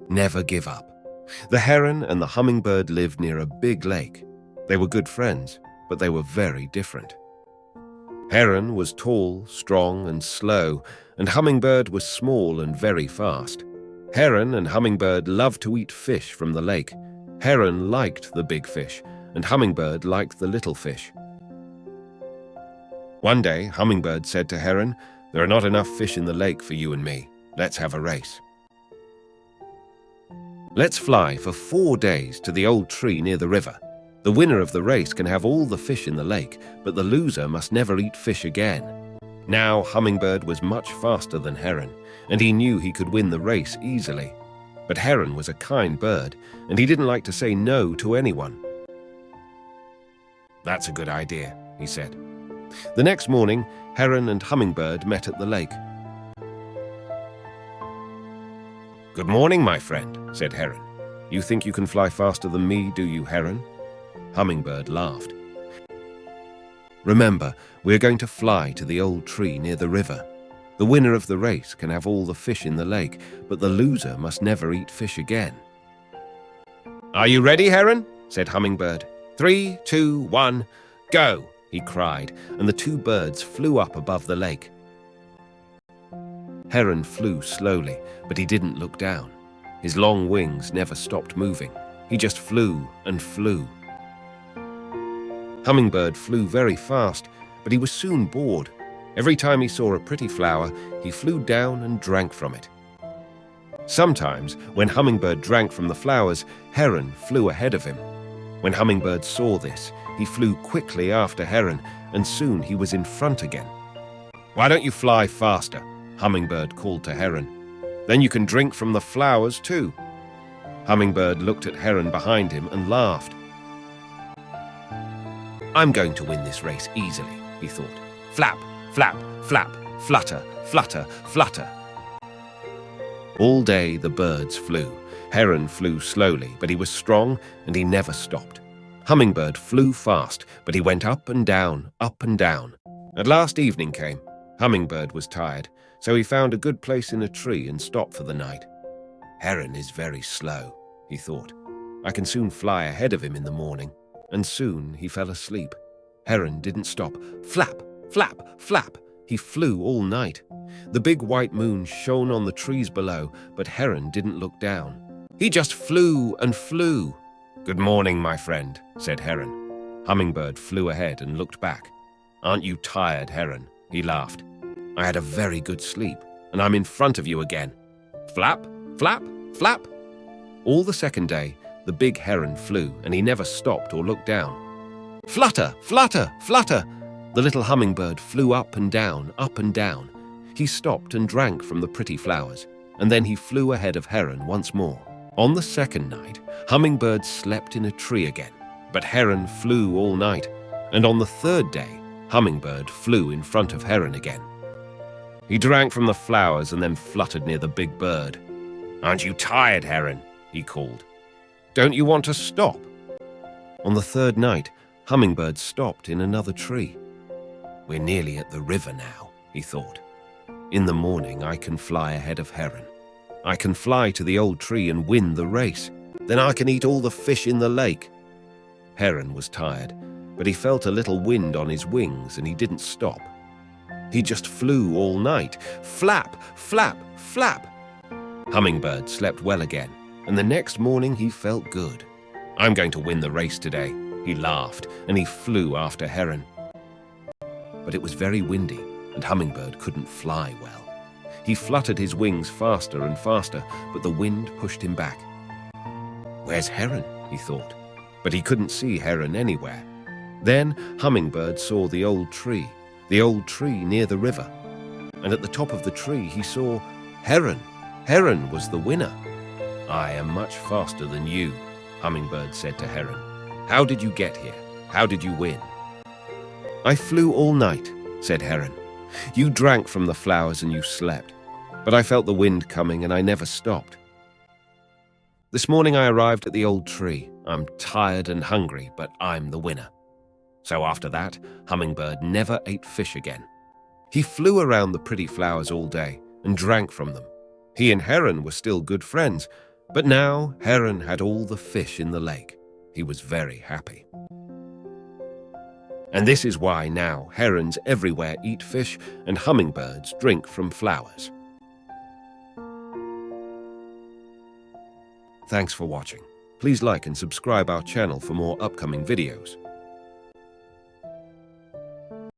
Never give up. The heron and the hummingbird lived near a big lake. They were good friends, but they were very different. Heron was tall, strong, and slow, and hummingbird was small and very fast. Heron and hummingbird loved to eat fish from the lake. Heron liked the big fish, and hummingbird liked the little fish. One day, hummingbird said to heron, "There are not enough fish in the lake for you and me. Let's have a race. Let's fly for 4 days to the old tree near the river. The winner of the race can have all the fish in the lake, but the loser must never eat fish again." Now, hummingbird was much faster than heron, and he knew he could win the race easily. But heron was a kind bird, and he didn't like to say no to anyone. "That's a good idea," he said. The next morning, heron and hummingbird met at the lake. "Good morning, my friend," said heron. "You think you can fly faster than me, do you, heron?" Hummingbird laughed. "Remember, we're going to fly to the old tree near the river. The winner of the race can have all the fish in the lake, but the loser must never eat fish again." "Are you ready, heron?" said hummingbird. 3, 2, 1, go!" he cried, and the two birds flew up above the lake. Heron flew slowly, but he didn't look down. His long wings never stopped moving. He just flew and flew. Hummingbird flew very fast, but he was soon bored. Every time he saw a pretty flower, he flew down and drank from it. Sometimes, when Hummingbird drank from the flowers, Heron flew ahead of him. When Hummingbird saw this, he flew quickly after Heron, and soon he was in front again. "Why don't you fly faster?" Hummingbird called to Heron. "Then you can drink from the flowers too." Hummingbird looked at Heron behind him and laughed. "I'm going to win this race easily," he thought. "Flap, flap, flap, flutter, flutter, flutter." All day the birds flew. Heron flew slowly, but he was strong and he never stopped. Hummingbird flew fast, but he went up and down, up and down. At last evening came. Hummingbird was tired, so he found a good place in a tree and stopped for the night. "Heron is very slow," he thought. "I can soon fly ahead of him in the morning." And soon he fell asleep. Heron didn't stop. Flap, flap, flap. He flew all night. The big white moon shone on the trees below, but Heron didn't look down. He just flew and flew. "Good morning, my friend," said Heron. Hummingbird flew ahead and looked back. "Aren't you tired, Heron?" he laughed. "I had a very good sleep, and I'm in front of you again." Flap, flap, flap. All the second day, the big heron flew, and he never stopped or looked down. Flutter, flutter, flutter. The little hummingbird flew up and down, up and down. He stopped and drank from the pretty flowers, and then he flew ahead of Heron once more. On the second night, Hummingbird slept in a tree again, but Heron flew all night, and on the third day, Hummingbird flew in front of Heron again. He drank from the flowers and then fluttered near the big bird. "Aren't you tired, Heron?" he called. "Don't you want to stop?" On the third night, Hummingbird stopped in another tree. "We're nearly at the river now," he thought. "In the morning, I can fly ahead of Heron. I can fly to the old tree and win the race. Then I can eat all the fish in the lake." Heron was tired, but he felt a little wind on his wings and he didn't stop. He just flew all night. Flap, flap, flap. Hummingbird slept well again, and the next morning he felt good. "I'm going to win the race today," he laughed, and he flew after Heron. But it was very windy, and Hummingbird couldn't fly well. He fluttered his wings faster and faster, but the wind pushed him back. "Where's Heron?" he thought, but he couldn't see Heron anywhere. Then Hummingbird saw the old tree near the river, and at the top of the tree he saw Heron. Heron was the winner. "I am much faster than you," Hummingbird said to Heron. "How did you get here? How did you win?" "I flew all night," said Heron. "You drank from the flowers and you slept, but I felt the wind coming and I never stopped. This morning I arrived at the old tree. I'm tired and hungry, but I'm the winner." So after that, Hummingbird never ate fish again. He flew around the pretty flowers all day and drank from them. He and Heron were still good friends, But now Heron had all the fish in the lake. He was very happy. And this is why now herons everywhere eat fish and hummingbirds drink from flowers. Thanks for watching. Please like and subscribe our channel for more upcoming videos.